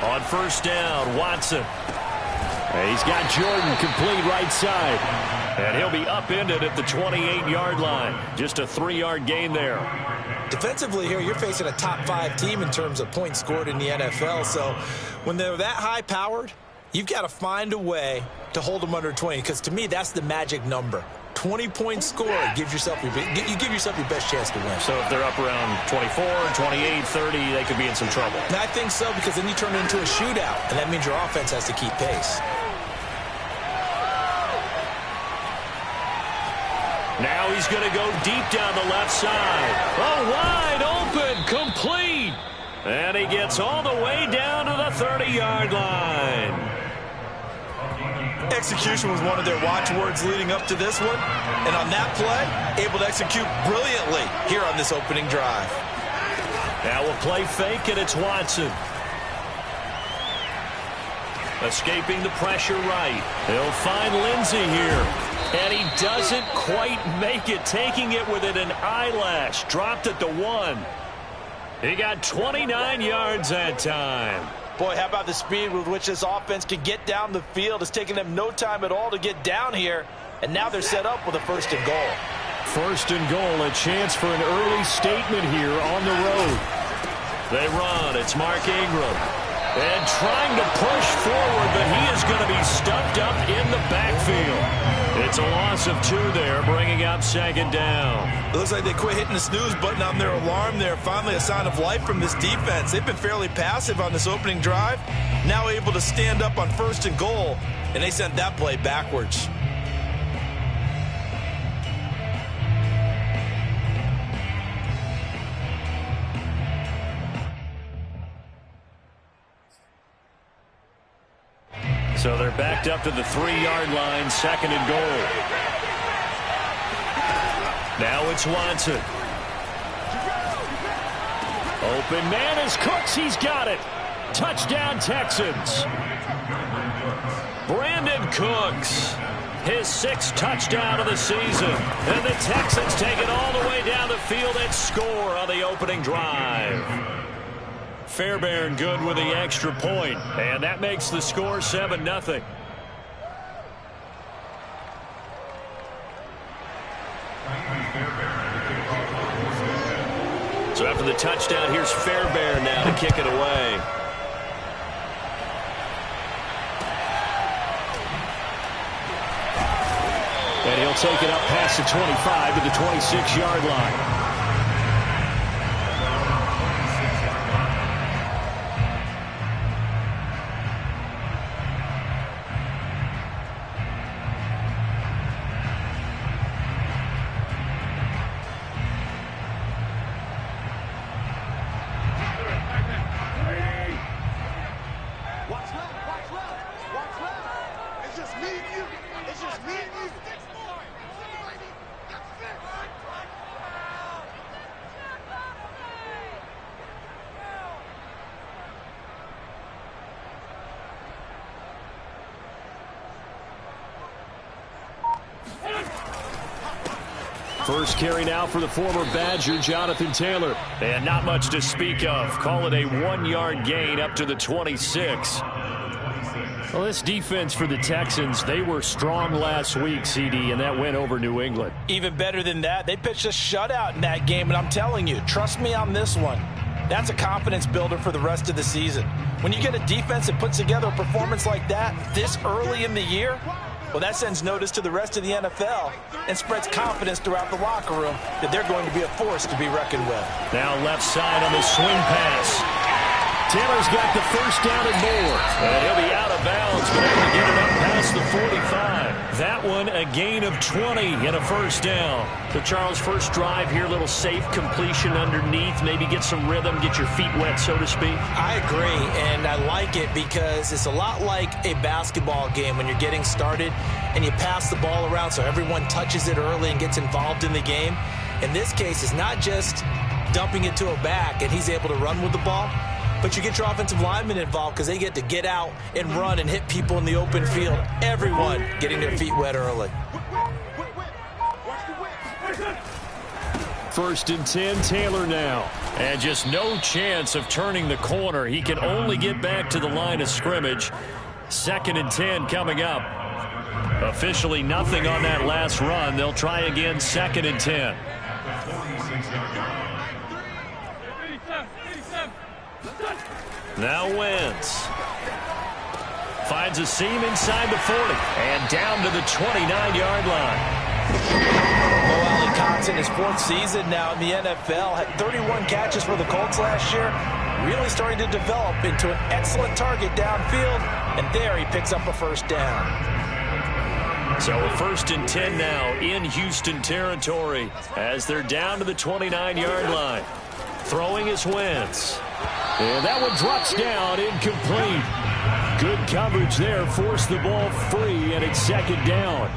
On first down, Watson. He's got Jordan complete right side. And he'll be upended at the 28-yard line. Just a 3-yard gain there. Defensively here, you're facing a top-5 team in terms of points scored in the NFL. So when they're that high-powered, you've got to find a way to hold them under 20. Because to me, that's the magic number. 20 points scored gives yourself you give yourself your best chance to win. So if they're up around 24, 28, 30, they could be in some trouble. And I think so, because then you turn it into a shootout, and that means your offense has to keep pace. Now he's going to go deep down the left side. Oh, wide open, complete. And he gets all the way down to the 30-yard line. Execution was one of their watchwords leading up to this one. And on that play, able to execute brilliantly here on this opening drive. Now we'll play fake, and it's Watson. Escaping the pressure right. He'll find Lindsey here. And he doesn't quite make it, taking it within an eyelash. Dropped at the 1. He got 29 yards that time. Boy, how about the speed with which this offense can get down the field? It's taking them no time at all to get down here. And now they're set up with a 1st and goal. 1st and goal, a chance for an early statement here on the road. They run. It's Mark Ingram. And trying to push forward, but he is going to be stuffed up in the backfield. It's a loss of 2 there, bringing up 2nd down. It looks like they quit hitting the snooze button on their alarm there. Finally a sign of life from this defense. They've been fairly passive on this opening drive. Now able to stand up on 1st and goal, and they sent that play backwards. So they're backed up to the 3-yard line, 2nd and goal. Now it's Watson. Open man is Cooks. He's got it. Touchdown, Texans. Brandon Cooks, his 6th touchdown of the season. And the Texans take it all the way down the field and score on the opening drive. Fairbairn good with the extra point, and that makes the score 7-0. So after the touchdown, here's Fairbairn now to kick it away. And he'll take it up past the 25 to the 26-yard line. First carry now for the former Badger, Jonathan Taylor. And not much to speak of. Call it a 1-yard gain up to the 26. Well, this defense for the Texans, they were strong last week, CD, and that win over New England. Even better than that, they pitched a shutout in that game, and I'm telling you, trust me on this one. That's a confidence builder for the rest of the season. When you get a defense that puts together a performance like that this early in the year, well, that sends notice to the rest of the NFL and spreads confidence throughout the locker room that they're going to be a force to be reckoned with. Now left side on the swing pass. Taylor's got the first down and more. And he'll be out of bounds, but able to get it up past the 45. That one a gain of 20 and a first down. So, Charles, first drive here, little safe completion underneath. Maybe get some rhythm, get your feet wet, so to speak. I agree, and I like it because it's a lot like a basketball game when you're getting started and you pass the ball around so everyone touches it early and gets involved in the game. In this case, it's not just dumping it to a back and he's able to run with the ball. but you get your offensive linemen involved because they get to get out and run and hit people in the open field. Everyone getting their feet wet early. 1st and 10, Taylor now. And just no chance of turning the corner. He can only get back to the line of scrimmage. 2nd and 10 coming up. Officially nothing on that last run. They'll try again 2nd and 10. Now Wentz. Finds a seam inside the 40. And down to the 29-yard line. Cox in his 4th season now in the NFL had 31 catches for the Colts last year, really starting to develop into an excellent target downfield, and there he picks up a 1st down. So a 1st and 10 now in Houston territory as they're down to the 29-yard line. Throwing is Wentz. And that one drops down, incomplete. Good coverage there, forced the ball free, and it's 2nd down.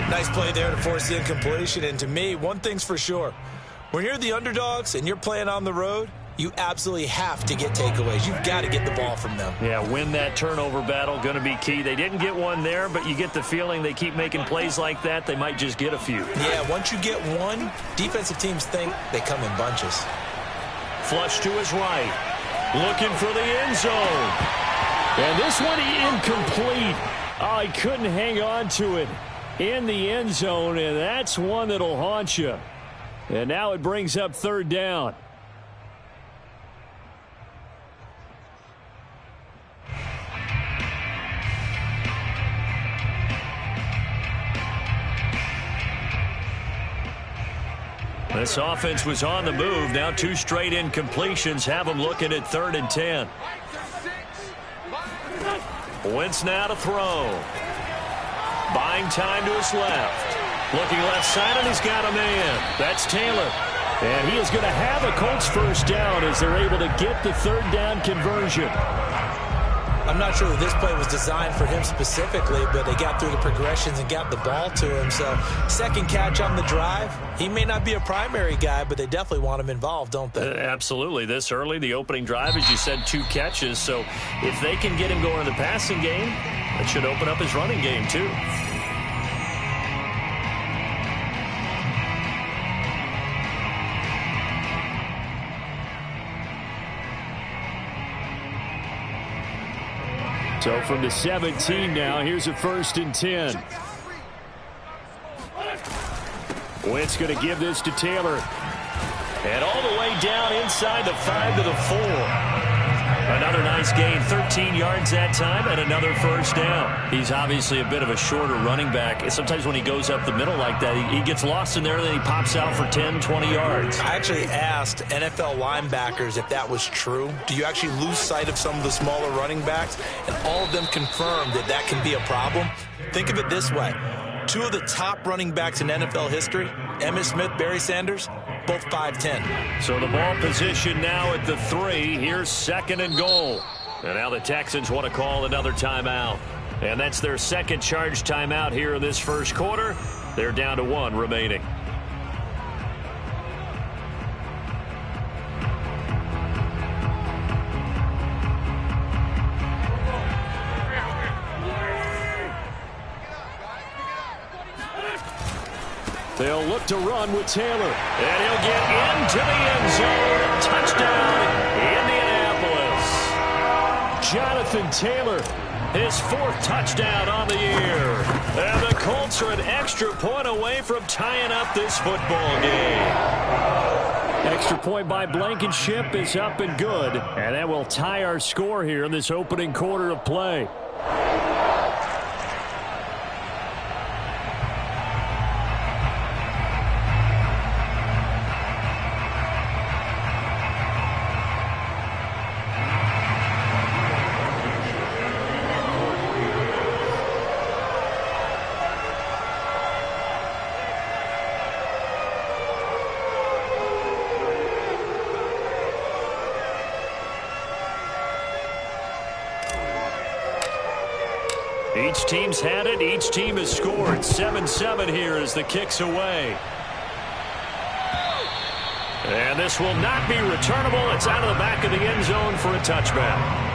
Nice play there to force the incompletion. And to me, one thing's for sure. When you're the underdogs and you're playing on the road, you absolutely have to get takeaways. You've got to get the ball from them. Yeah, win that turnover battle, going to be key. They didn't get one there, but you get the feeling they keep making plays like that, they might just get a few. Yeah, once you get one, defensive teams think they come in bunches. Flush to his right. Looking for the end zone. And this one incomplete. Oh, he couldn't hang on to it in the end zone, and that's one that'll haunt you. And now it brings up 3rd down. This offense was on the move. Now 2 straight incompletions have them looking at 3rd and 10. Wentz now to throw. Buying time to his left. Looking left side, and he's got a man. That's Taylor. And he is going to have a Colts 1st down as they're able to get the 3rd down conversion. I'm not sure that this play was designed for him specifically, but they got through the progressions and got the ball to him. So 2nd catch on the drive. He may not be a primary guy, but they definitely want him involved, don't they? Absolutely. This early, the opening drive, as you said, 2 catches. So if they can get him going in the passing game, that should open up his running game too. So from the 17 now, here's a 1st and 10. Wentz going to give this to Taylor. And all the way down inside the 5 to the 4. Another nice gain, 13 yards that time, and another 1st down. He's obviously a bit of a shorter running back. Sometimes when he goes up the middle like that, he gets lost in there, and then he pops out for 10, 20 yards. I actually asked NFL linebackers if that was true. Do you actually lose sight of some of the smaller running backs? And all of them confirmed that that can be a problem. Think of it this way. 2 of the top running backs in NFL history, Emmitt Smith, Barry Sanders, both 5'10". So the ball position now at the 3. Here's 2nd and goal. And now the Texans want to call another timeout. And that's their 2nd charge timeout here in this 1st quarter. They're down to 1 remaining. They'll look to run with Taylor. And he'll get into the end zone. Touchdown, Indianapolis. Jonathan Taylor, his 4th touchdown on the year. And the Colts are an extra point away from tying up this football game. Extra point by Blankenship is up and good. And that will tie our score here in this opening quarter of play. Each team's had it. Each team has scored. 7-7 here as the kick's away. And this will not be returnable. It's out of the back of the end zone for a touchback.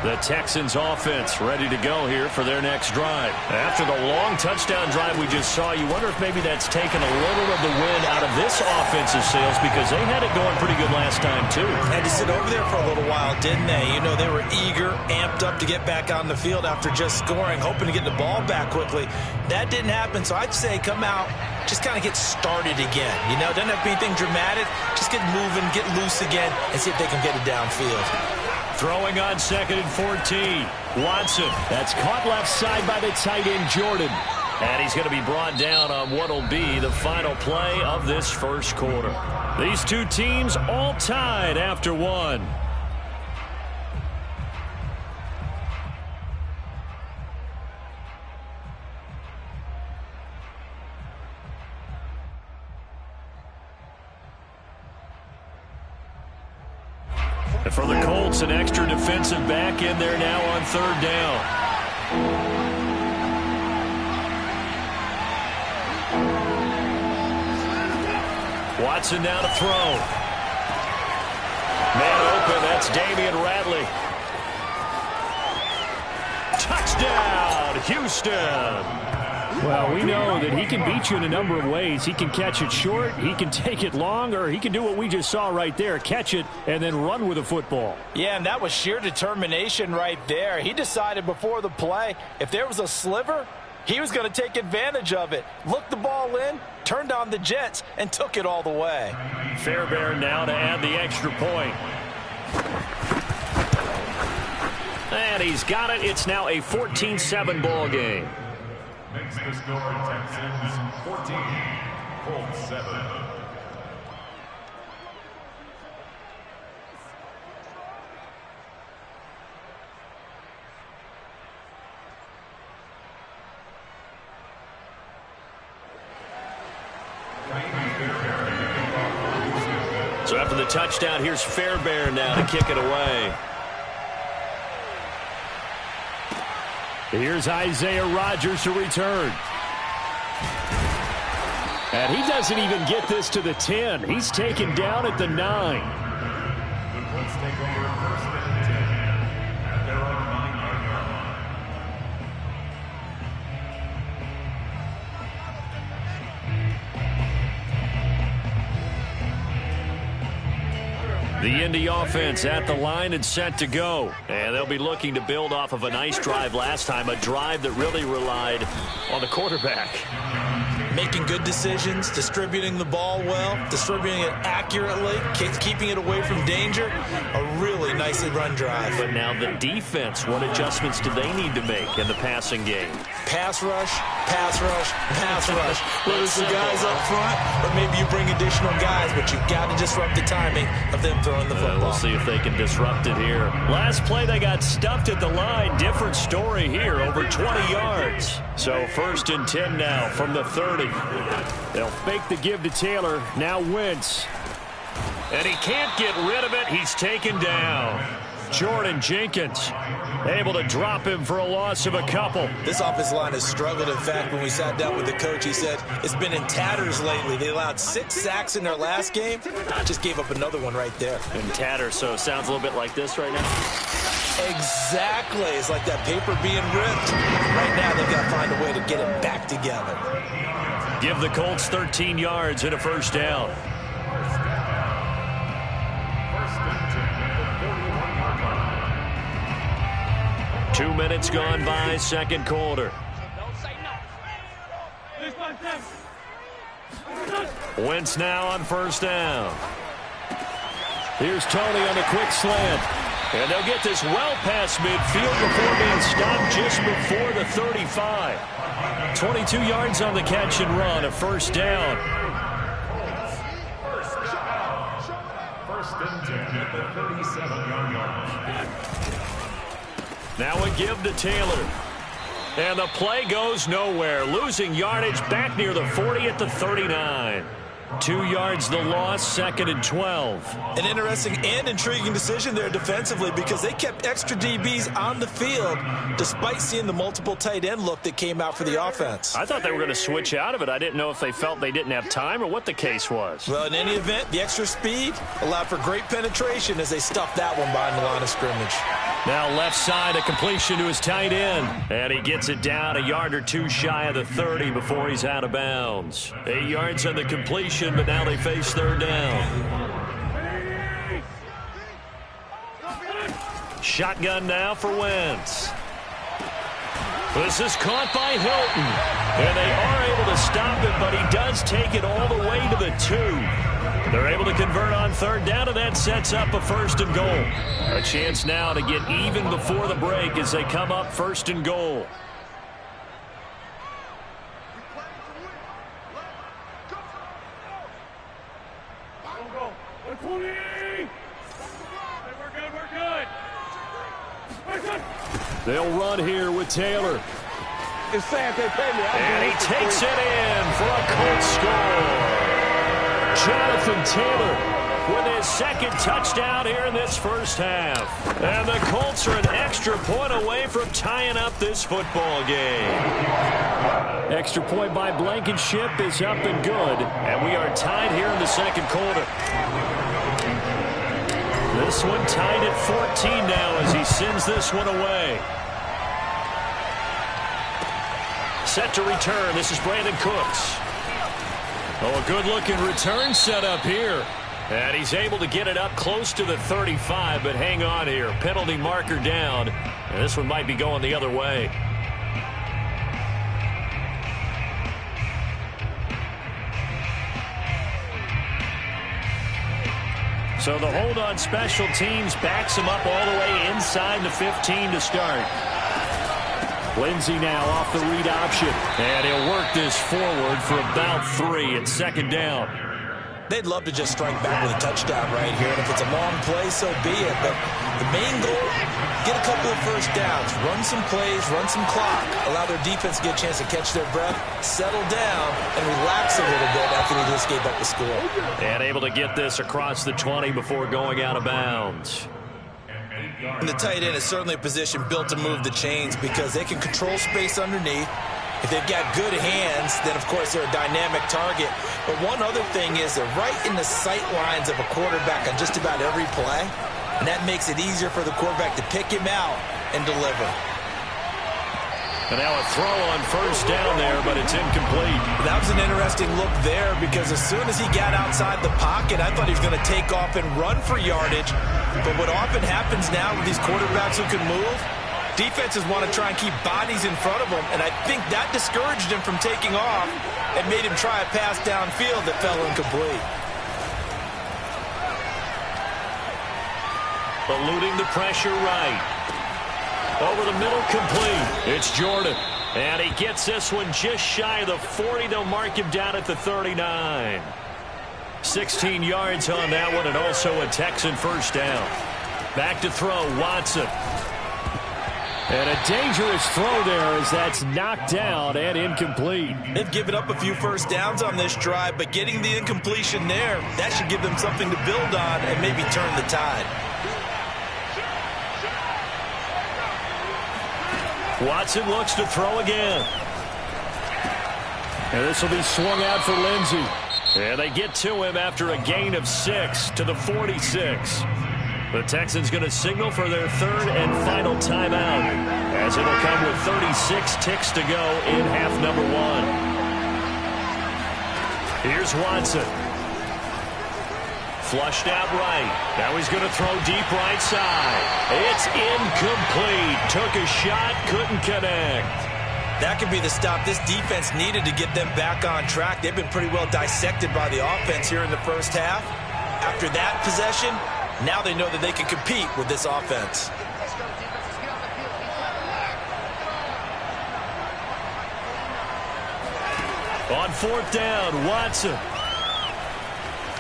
The Texans offense ready to go here for their next drive. After the long touchdown drive we just saw, you wonder if maybe that's taken a little of the wind out of this offensive sails because they had it going pretty good last time too. Had to sit over there for a little while, didn't they? You know, they were eager, amped up to get back on the field after just scoring, hoping to get the ball back quickly. That didn't happen, so I'd say come out, just kind of get started again. You know, doesn't have to be anything dramatic. Just get moving, get loose again, and see if they can get it downfield. Throwing on 2nd and 14. Watson. That's caught left side by the tight end, Jordan. And he's going to be brought down on what will be the final play of this first quarter. These two teams all tied after one. And for the Colts, an extra defensive back in there now on 3rd down. Watson now to throw. Man open, that's Damian Radley. Touchdown, Houston. Well, we know that he can beat you in a number of ways. He can catch it short, he can take it long, or he can do what we just saw right there, catch it and then run with the football. Yeah, and that was sheer determination right there. He decided before the play, if there was a sliver, he was going to take advantage of it. Looked the ball in, turned on the jets, and took it all the way. Fairbairn now to add the extra point. And he's got it. It's now a 14-7 ball game. Makes the score Texans 14, Colts 7. So after the touchdown, here's Fairbairn now to kick it away. Here's Isaiah Rodgers to return. And he doesn't even get this to the 10. He's taken down at the 9. The Colts take over 1st and 10 at their own 9-yard line. The Indy offense at the line and set to go. And they'll be looking to build off of a nice drive last time, a drive that really relied on the quarterback. Making good decisions, distributing the ball well, distributing it accurately, keeping it away from danger. A really nicely run drive. But now the defense, what adjustments do they need to make in the passing game? Pass rush, pass rush, pass rush. Whether it's the guys up front or maybe you bring additional guys, but you've got to disrupt the timing of them throwing the football. We'll see if they can disrupt it here. Last play, they got stuffed at the line. Different story here, over 20 yards. So 1st and 10 now from the 30. They'll fake the give to Taylor. Now Wentz. And he can't get rid of it. He's taken down. Jordan Jenkins able to drop him for a loss of a couple. This offensive line has struggled. In fact, when we sat down with the coach, he said it's been in tatters lately. They allowed 6 sacks in their last game. Just gave up another one right there. In tatters, so it sounds a little bit like this right now. Exactly. It's like that paper being ripped. Right now, they've got to find a way to get it back together. Give the Colts 13 yards and a 1st down. 2 minutes gone by, 2nd quarter. Wentz now on 1st down. Here's Tony on the quick slant. And they'll get this well past midfield before being stopped just before the 35. 22 yards on the catch and run, a 1st down. 1st and 10 at the 37-yard line. Now a give to Taylor. And the play goes nowhere. Losing yardage back near the 40 at the 39. 2 yards the loss, 2nd and 12. An interesting and intriguing decision there defensively because they kept extra DBs on the field despite seeing the multiple tight end look that came out for the offense. I thought they were going to switch out of it. I didn't know if they felt they didn't have time or what the case was. Well, in any event, the extra speed allowed for great penetration as they stuffed that one behind the line of scrimmage. Now left side, a completion to his tight end. And he gets it down a yard or two shy of the 30 before he's out of bounds. 8 yards on the completion, but now they face third down. Shotgun now for Wentz. This is caught by Hilton. And they are able to stop it, but he does take it all the way to the 2. They're able to convert on third down, and that sets up a 1st and goal. A chance now to get even before the break as they come up 1st and goal. They'll run here with Taylor. And he takes it in for a Colts score. Jonathan Taylor with his 2nd touchdown here in this first half. And the Colts are an extra point away from tying up this football game. Extra point by Blankenship is up and good. And we are tied here in the 2nd quarter. This one tied at 14 now as he sends this one away. Set to return. This is Brandon Cooks. Oh, a good-looking return set up here. And he's able to get it up close to the 35, but hang on here. Penalty marker down. And this one might be going the other way. So the hold on special teams backs him up all the way inside the 15 to start. Lindsey now off the read option. And he'll work this forward for about 3 at 2nd down. They'd love to just strike back with a touchdown right here. And if it's a long play, so be it. But the main goal, get a couple of first downs. Run some plays, run some clock. Allow their defense to get a chance to catch their breath, settle down, and relax a little bit after they just gave up the score. And able to get this across the 20 before going out of bounds. And the tight end is certainly a position built to move the chains because they can control space underneath. If they've got good hands, then, of course, they're a dynamic target. But one other thing is they're right in the sight lines of a quarterback on just about every play, and that makes it easier for the quarterback to pick him out and deliver. And now a throw on first down there, but it's incomplete. That was an interesting look there because as soon as he got outside the pocket, I thought he was going to take off and run for yardage. But what often happens now with these quarterbacks who can move, defenses want to try and keep bodies in front of them, and I think that discouraged him from taking off and made him try a pass downfield that fell incomplete. Eluding the pressure right. Over the middle, complete. It's Jordan. And he gets this one just shy of the 40. They'll mark him down at the 39. 16 yards on that one, and also a Texan first down. Back to throw, Watson. And a dangerous throw there as that's knocked down and incomplete. They've given up a few first downs on this drive, but getting the incompletion there, that should give them something to build on and maybe turn the tide. Watson looks to throw again. And this will be swung out for Lindsey. And they get to him after a gain of 6 to the 46. The Texans going to signal for their 3rd and final timeout, as it'll come with 36 ticks to go in half number 1. Here's Watson. Flushed out right. Now he's going to throw deep right side. It's incomplete. Took a shot, couldn't connect. That could be the stop this defense needed to get them back on track. They've been pretty well dissected by the offense here in the first half. After that possession, now they know that they can compete with this offense. On 4th down, Watson.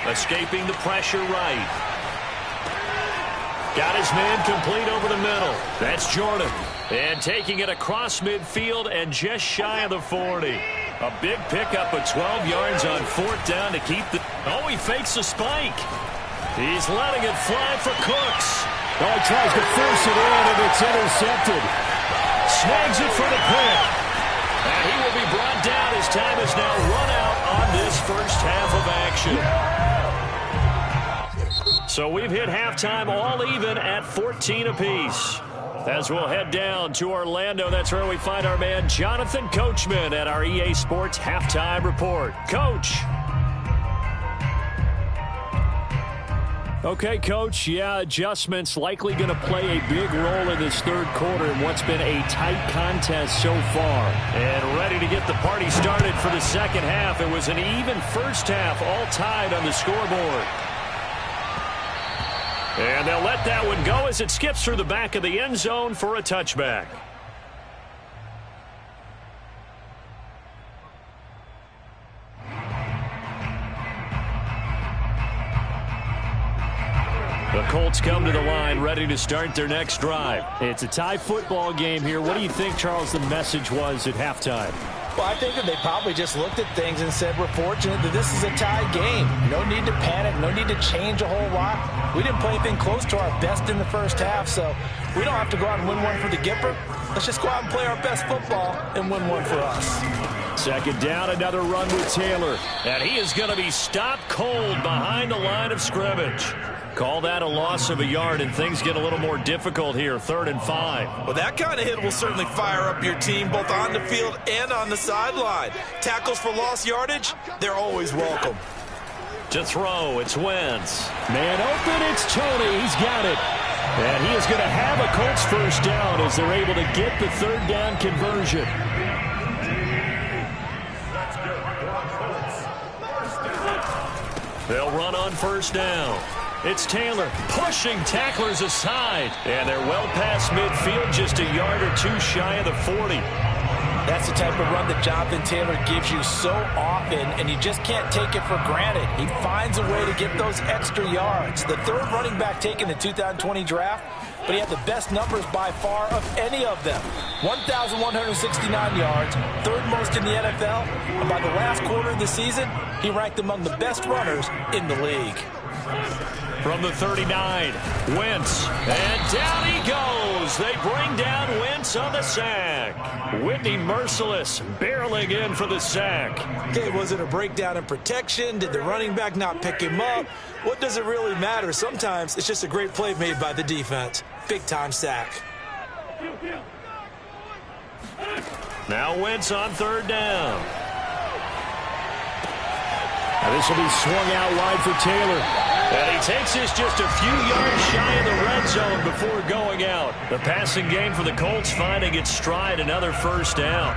Escaping the pressure right. Got his man complete over the middle. That's Jordan. And taking it across midfield and just shy of the 40. A big pickup of 12 yards on 4th down to keep the... Oh, he fakes a spike. He's letting it fly for Cooks. Oh, he tries to force it in, and it's intercepted. Snags it for the pick. And he will be brought down as time is now run out on this first half of action. So we've hit halftime all even at 14 apiece. As we'll head down to Orlando, that's where we find our man Jonathan Coachman at our EA Sports Halftime Report. Coach. Okay, Coach, yeah, adjustments likely going to play a big role in this third quarter in what's been a tight contest so far. And ready to get the party started for the second half. It was an even first half, all tied on the scoreboard. And they'll let that one go as it skips through the back of the end zone for a touchback. The Colts come to the line, ready to start their next drive. It's a tie football game here. What do you think, Charles, the message was at halftime? Well, I think that they probably just looked at things and said, we're fortunate that this is a tie game. No need to panic. No need to change a whole lot. We didn't play anything close to our best in the first half, so we don't have to go out and win one for the Gipper. Let's just go out and play our best football and win one for us. Second down, another run with Taylor. And he is going to be stopped cold behind the line of scrimmage. Call that a loss of a yard, and things get a little more difficult here, 3rd and 5. Well, that kind of hit will certainly fire up your team both on the field and on the sideline. Tackles for lost yardage, they're always welcome. To throw, it's Wentz. Man open, it's Tony. He's got it. And he is going to have a Colts first down as they're able to get the 3rd down conversion. They'll run on first down. It's Taylor pushing tacklers aside. And they're well past midfield, just a yard or two shy of the 40. That's the type of run that Jonathan Taylor gives you so often, and you just can't take it for granted. He finds a way to get those extra yards. The 3rd running back taken in the 2020 draft, but he had the best numbers by far of any of them. 1,169 yards, 3rd most in the NFL, and by the last quarter of the season, he ranked among the best runners in the league. From the 39, Wentz, and down he goes. They bring down Wentz on the sack. Whitney Merciless barreling in for the sack. Okay, was it a breakdown in protection? Did the running back not pick him up? What does it really matter? Sometimes it's just a great play made by the defense. Big-time sack. Now Wentz on 3rd down. Now this will be swung out wide for Taylor. And he takes this just a few yards shy of the red zone before going out. The passing game for the Colts finding its stride, another first down.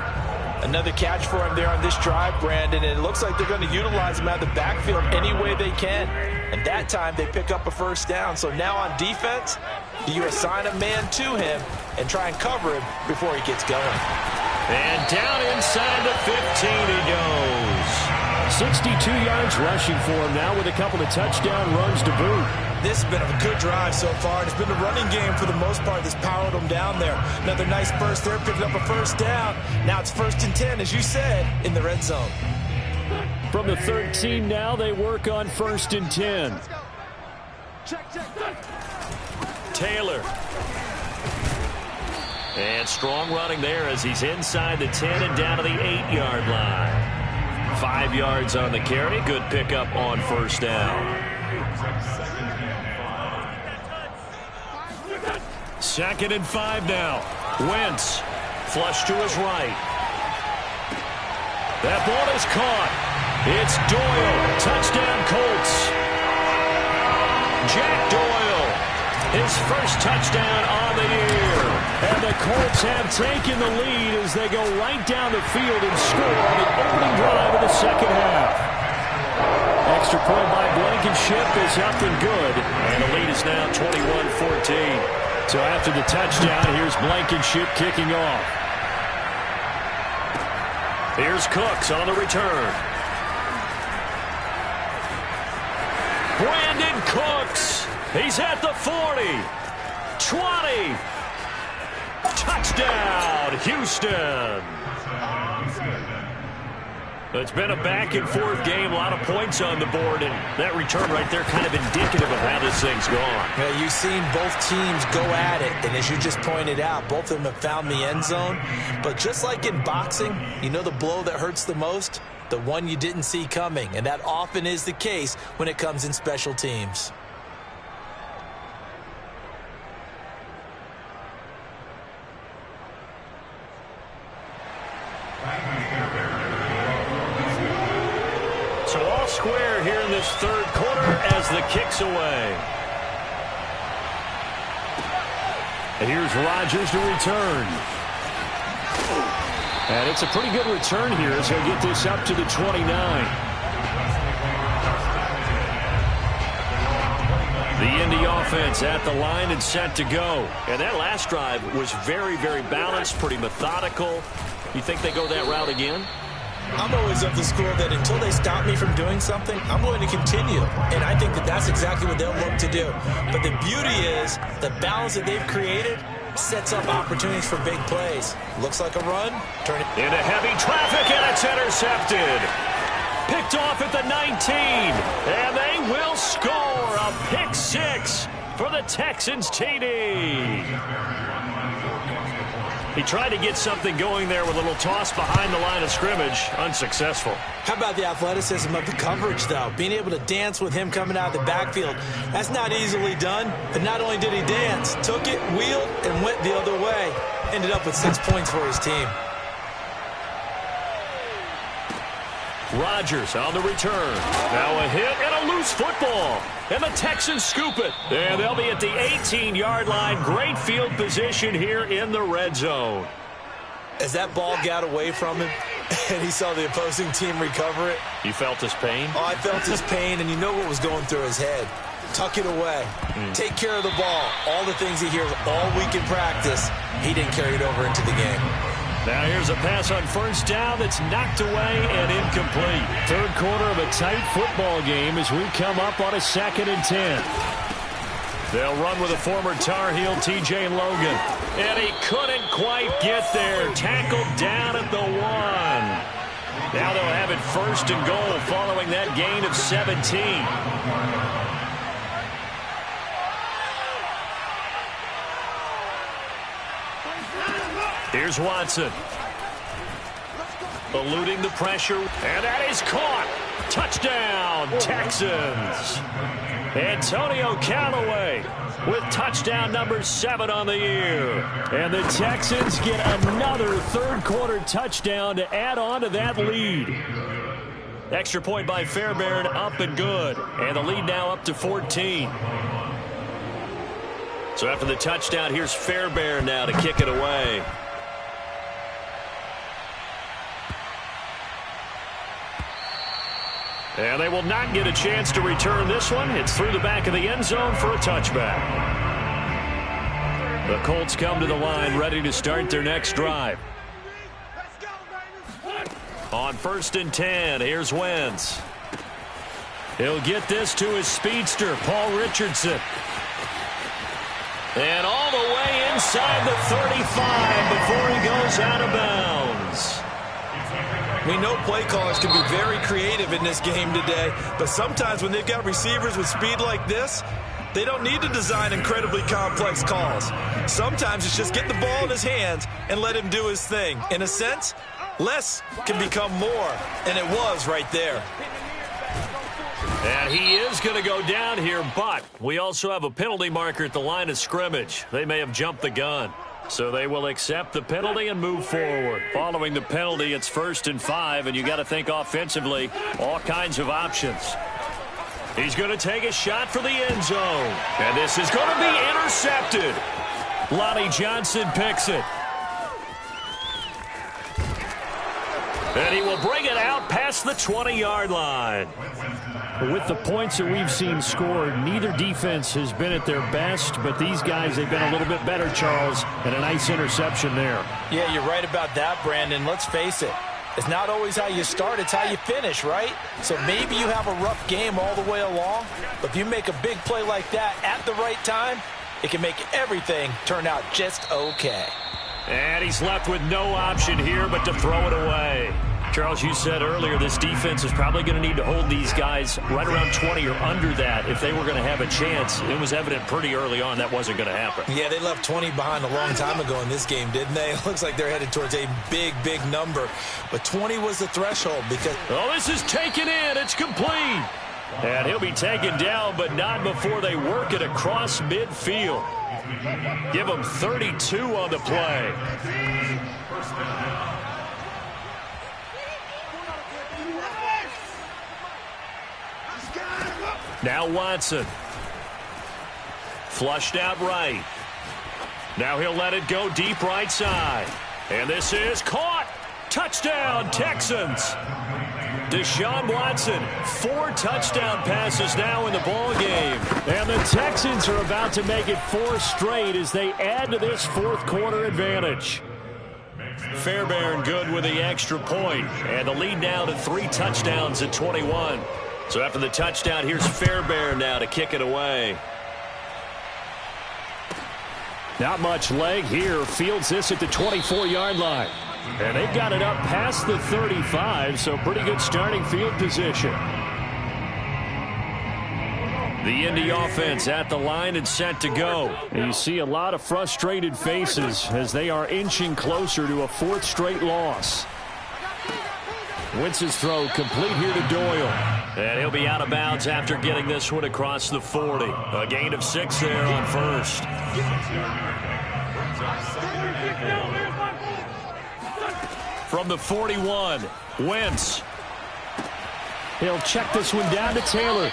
Another catch for him there on this drive, Brandon, and it looks like they're going to utilize him out of the backfield any way they can. And that time they pick up a first down. So now on defense, do you assign a man to him and try and cover him before he gets going? And down inside the 15 he goes. 62 yards rushing for him now with a couple of touchdown runs to boot. This has been a good drive so far. It's been the running game for the most part that's powered them down there. Another nice burst there, picking up a first down. Now it's 1st and 10, as you said, in the red zone. From the 13 now, they work on 1st and 10. Taylor. And strong running there as he's inside the 10 and down to the 8-yard line. 5 yards on the carry. Good pickup on first down. 2nd and 5 now. Wentz. Flush to his right. That ball is caught. It's Doyle. Touchdown Colts. Jack Doyle. His first touchdown on the year. And the Colts have taken the lead as they go right down the field and score on the opening drive of the second half. Extra point by Blankenship is up and good. And the lead is now 21-14. So after the touchdown, here's Blankenship kicking off. Here's Cooks on the return. Brandon Cooks. He's at the 40. 20. Touchdown, Houston. It's been a back-and-forth game, a lot of points on the board, and that return right there kind of indicative of how this thing's gone. Yeah, you've seen both teams go at it, and as you just pointed out, both of them have found the end zone. But just like in boxing, you know the blow that hurts the most? The one you didn't see coming, and that often is the case when it comes in special teams. So all square here in this third quarter as the kick's away. And here's Rodgers to return. And it's a pretty good return here as he'll get this up to the 29. The Indy offense at the line and set to go. And that last drive was very, very balanced, pretty methodical. You think they go that route again? I'm always of the school that until they stop me from doing something, I'm going to continue. And I think that that's exactly what they'll look to do. But the beauty is the balance that they've created sets up opportunities for big plays. Looks like a run. Turn it into heavy traffic, and it's intercepted. Picked off at the 19. And they will score a pick six for the Texans TD. He tried to get something going there with a little toss behind the line of scrimmage. Unsuccessful. How about the athleticism of the coverage, though? Being able to dance with him coming out of the backfield. That's not easily done. But not only did he dance, took it, wheeled, and went the other way. Ended up with 6 points for his team. Rodgers on the return. Now a hit and a loose football. And the Texans scoop it. And they'll be at the 18-yard line. Great field position here in the red zone. As that ball got away from him and he saw the opposing team recover it. You felt his pain? Oh, I felt his pain, and you know what was going through his head. Tuck it away. Take care of the ball. All the things he hears all week in practice, he didn't carry it over into the game. Now here's a pass on first down that's knocked away and incomplete. Third quarter of a tight football game as we come up on a 2nd and 10. They'll run with a former Tar Heel, T.J. Logan. And he couldn't quite get there. Tackled down at the 1. Now they'll have it 1st and goal following that gain of 17. Here's Watson. Eluding the pressure. And that is caught. Touchdown, Texans. Antonio Callaway with touchdown number 7 on the year. And the Texans get another third quarter touchdown to add on to that lead. Extra point by Fairbairn, up and good. And the lead now up to 14. So after the touchdown, here's Fairbairn now to kick it away. And they will not get a chance to return this one. It's through the back of the end zone for a touchback. The Colts come to the line ready to start their next drive. On 1st and 10, here's Wentz. He'll get this to his speedster, Paul Richardson. And all the way inside the 35 before he goes out of bounds. We know play callers can be very creative in this game today, but sometimes when they've got receivers with speed like this, they don't need to design incredibly complex calls. Sometimes it's just get the ball in his hands and let him do his thing. In a sense, less can become more, and it was right there. And he is going to go down here, but we also have a penalty marker at the line of scrimmage. They may have jumped the gun. So they will accept the penalty and move forward. Following the penalty, it's 1st and 5, and you got to think offensively, all kinds of options. He's going to take a shot for the end zone. And this is going to be intercepted. Lonnie Johnson picks it. And he will bring it out past the 20-yard line. With the points that we've seen scored, neither defense has been at their best, but these guys, they've been a little bit better, Charles, and a nice interception there. Yeah, you're right about that, Brandon. Let's face it. It's not always how you start, it's how you finish, right? So maybe you have a rough game all the way along, but if you make a big play like that at the right time, it can make everything turn out just okay. And he's left with no option here but to throw it away. Charles, you said earlier this defense is probably going to need to hold these guys right around 20 or under that if they were going to have a chance. It was evident pretty early on that wasn't going to happen. Yeah, they left 20 behind a long time ago in this game, didn't they? It looks like they're headed towards a big, big number. But 20 was the threshold because... Oh, this is taken in. It's complete. And he'll be taken down, but not before they work it across midfield. Give him 32 on the play. Now Watson. Flushed out right. Now he'll let it go deep right side. And this is caught. Touchdown, Texans. Deshaun Watson, 4 touchdown passes now in the ball game. And the Texans are about to make it 4 straight as they add to this fourth quarter advantage. Fairbairn good with the extra point. And the lead now to 3 touchdowns at 21. So after the touchdown, here's Fairbairn now to kick it away. Not much leg here. Fields this at the 24-yard line. And they've got it up past the 35, so pretty good starting field position. The Indy offense at the line and set to go. And you see a lot of frustrated faces as they are inching closer to a 4th straight loss. Wentz's throw complete here to Doyle. And he'll be out of bounds after getting this one across the 40. A gain of 6 there on first. From the 41, Wentz. He'll check this one down to Taylor.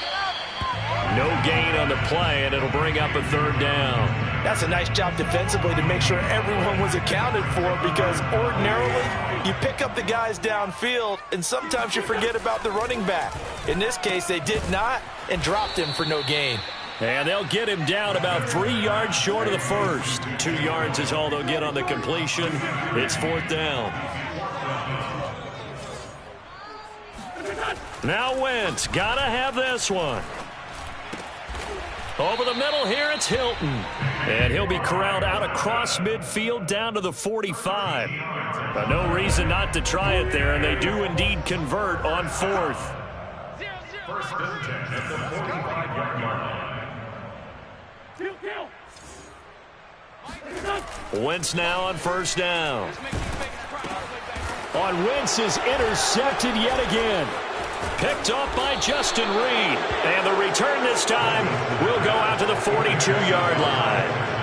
No gain on the play, and it'll bring up a 3rd down. That's a nice job defensively to make sure everyone was accounted for, because ordinarily you pick up the guys downfield and sometimes you forget about the running back. In this case, they did not and dropped him for no gain. And they'll get him down about 3 yards short of the first. 2 yards is all they'll get on the completion. It's 4th down. Now Wentz, gotta have this one. Over the middle here, it's Hilton. And he'll be corralled out across midfield down to the 45. But no reason not to try it there, and they do indeed convert on 4th. First and 10 at the 45-yard line. Wentz now on 1st down. On Wentz is intercepted yet again. Picked up by Justin Reed. And the return this time will go out to the 42-yard line.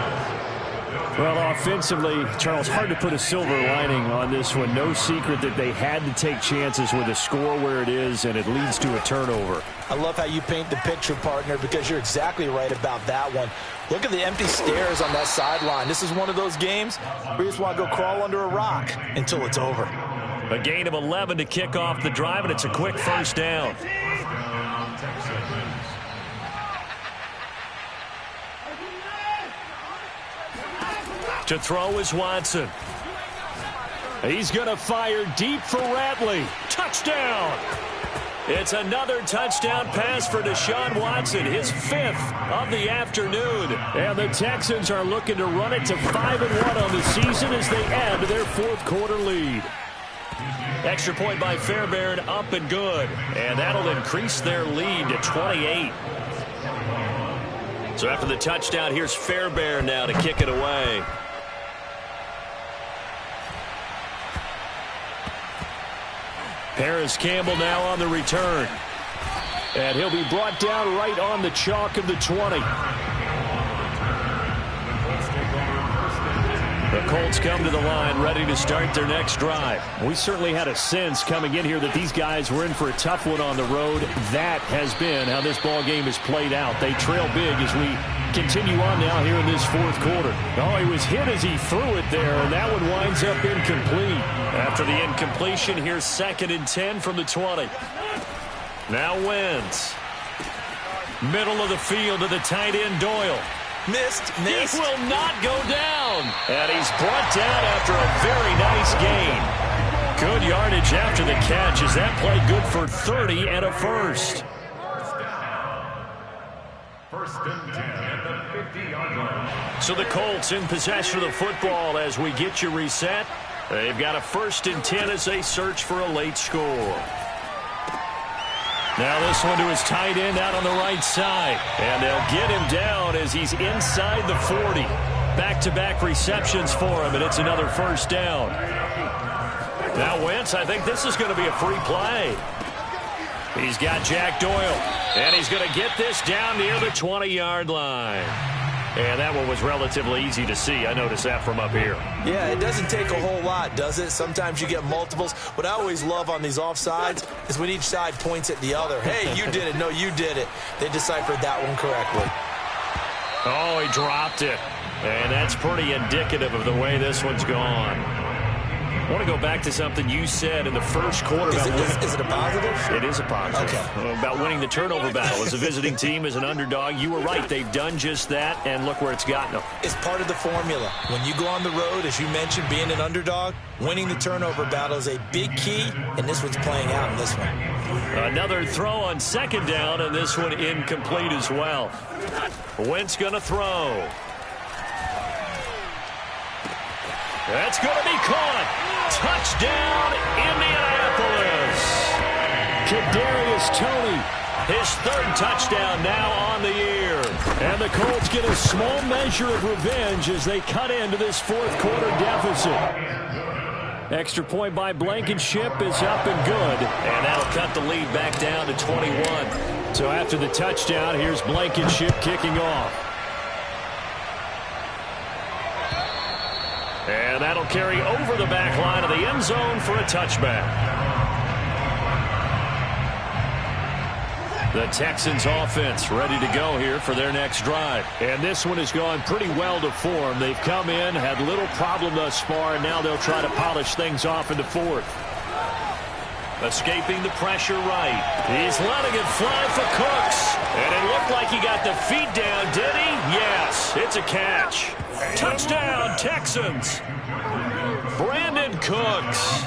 Well, offensively, Charles, hard to put a silver lining on this one. No secret that they had to take chances with a score where it is, and it leads to a turnover. I love how you paint the picture, partner, because you're exactly right about that one. Look at the empty stairs on that sideline. This is one of those games where you just want to go crawl under a rock until it's over. A gain of 11 to kick off the drive, and it's a quick 1st down. To throw is Watson. He's going to fire deep for Ratley. Touchdown! It's another touchdown pass for Deshaun Watson, his 5th of the afternoon. And the Texans are looking to run it to 5-1 on the season as they add to their 4th quarter lead. Extra point by Fairbairn, up and good. And that'll increase their lead to 28. So after the touchdown, here's Fairbairn now to kick it away. Paris Campbell now on the return. And he'll be brought down right on the chalk of the 20. The Colts come to the line ready to start their next drive. We certainly had a sense coming in here that these guys were in for a tough one on the road. That has been how this ball game has played out. They trail big as we continue on now here in this 4th quarter. Oh, he was hit as he threw it there, and that one winds up incomplete. After the incompletion, here's 2nd and 10 from the 20. Now Wentz. Middle of the field to the tight end, Doyle. Missed. He will not go down. And he's brought down after a very nice gain. Good yardage after the catch as that play good for 30 and a 1st. First and 10 at the 50-yard line. So the Colts in possession of the football as we get you reset. They've got a 1st and 10 as they search for a late score. Now this one to his tight end out on the right side. And they'll get him down as he's inside the 40. Back-to-back receptions for him, and it's another 1st down. Now Wentz, I think this is going to be a free play. He's got Jack Doyle, and he's going to get this down near the 20-yard line. And that one was relatively easy to see. I noticed that from up here. Yeah, it doesn't take a whole lot, does it? Sometimes you get multiples. What I always love on these offsides is when each side points at the other. Hey, you did it. No, you did it. They deciphered that one correctly. Oh, he dropped it. And that's pretty indicative of the way this one's gone. I want to go back to something you said in the first quarter. Is it a positive? It is a positive. Okay. About winning the turnover battle as a visiting team, as an underdog. You were right. They've done just that, and look where it's gotten them. It's part of the formula. When you go on the road, as you mentioned, being an underdog, winning the turnover battle is a big key, and this one's playing out in this one. Another throw on 2nd down, and this one incomplete as well. Wentz going to throw. That's going to be caught. Touchdown, Indianapolis. Kadarius Toney, his 3rd touchdown now on the year. And the Colts get a small measure of revenge as they cut into this 4th quarter deficit. Extra point by Blankenship is up and good. And that'll cut the lead back down to 21. So after the touchdown, here's Blankenship kicking off. And that'll carry over the back line of the end zone for a touchback. The Texans offense ready to go here for their next drive. And this one has gone pretty well to form. They've come in, had little problem thus far, and now they'll try to polish things off in the 4th. Escaping the pressure right. He's letting it fly for Cooks. And it looked like he got the feet down, did he? Yes, it's a catch. Touchdown, Texans. Brandon Cooks.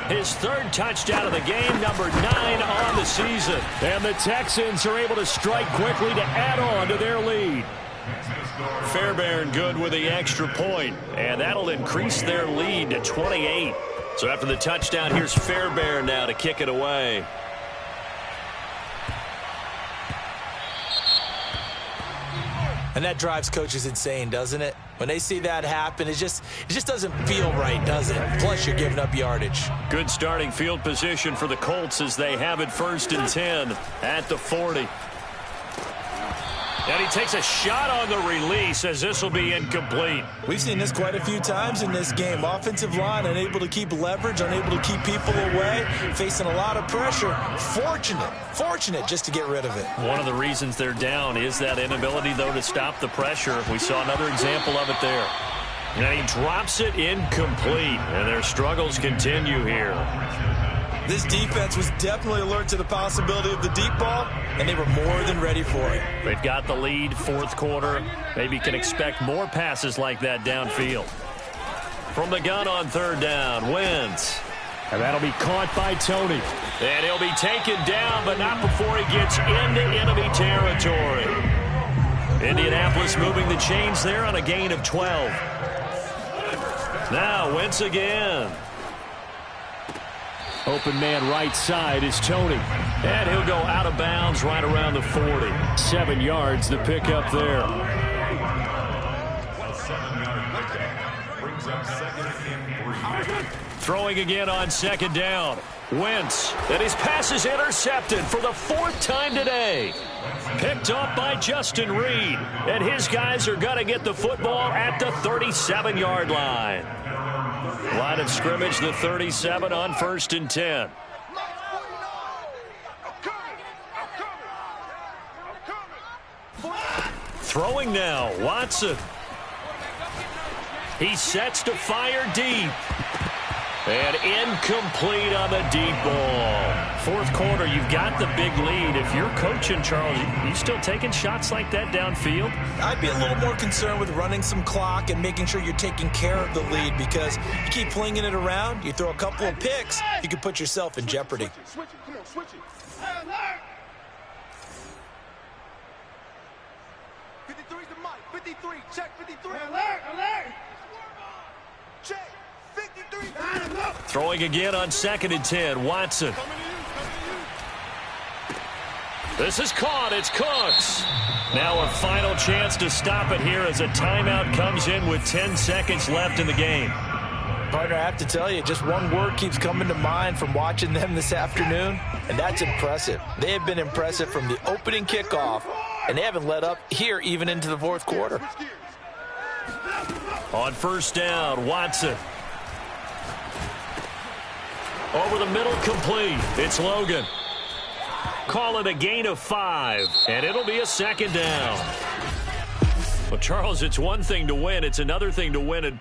His 3rd touchdown of the game, number 9 on the season. And the Texans are able to strike quickly to add on to their lead. Fairbairn good with the extra point. And that'll increase their lead to 28. So after the touchdown, here's Fairbairn now to kick it away. And that drives coaches insane, doesn't it? When they see that happen, it just doesn't feel right, does it? Plus, you're giving up yardage. Good starting field position for the Colts as they have it 1st and 10 at the 40. And he takes a shot on the release as this will be incomplete. We've seen this quite a few times in this game. Offensive line unable to keep leverage, unable to keep people away, facing a lot of pressure. Fortunate just to get rid of it. One of the reasons they're down is that inability, though, to stop the pressure. We saw another example of it there. And he drops it incomplete, and their struggles continue here. This defense was definitely alert to the possibility of the deep ball, and they were more than ready for it. They've got the lead, 4th quarter. Maybe can expect more passes like that downfield. From the gun on 3rd down, Wentz. And that'll be caught by Toney. And he'll be taken down, but not before he gets into enemy territory. Indianapolis moving the chains there on a gain of 12. Now Wentz again. Open man right side is Toney. And he'll go out of bounds right around the 40. 7 yards the pickup there. A 7-yard pickup brings up 2nd and 3. Throwing again on 2nd down. Wentz, and his pass is intercepted for the 4th time today. Picked up by Justin Reed, and his guys are going to get the football at the 37-yard line. Line of scrimmage, the 37 on 1st and 10. Throwing now, Watson. He sets to fire deep. And incomplete on the deep ball. 4th quarter, you've got the big lead. If you're coaching, Charles, you still taking shots like that downfield? I'd be a little more concerned with running some clock and making sure you're taking care of the lead, because you keep flinging it around, you throw a couple of picks, you can put yourself in jeopardy. Switch it. Come on, switch it. 53's the mic. 53. Check 53. Alert. Check 53. Throwing again on 2nd and 10. Watson. This is caught. It's Cooks. Now a final chance to stop it here as a timeout comes in with 10 seconds left in the game. Partner, I have to tell you, just one word keeps coming to mind from watching them this afternoon, and that's impressive. They have been impressive from the opening kickoff, and they haven't let up here even into the fourth quarter. On 1st down, Watson. Over the middle, complete. It's Logan. Call it a gain of 5, and it'll be a 2nd down. Well, Charles, it's one thing to win. It's another thing to win and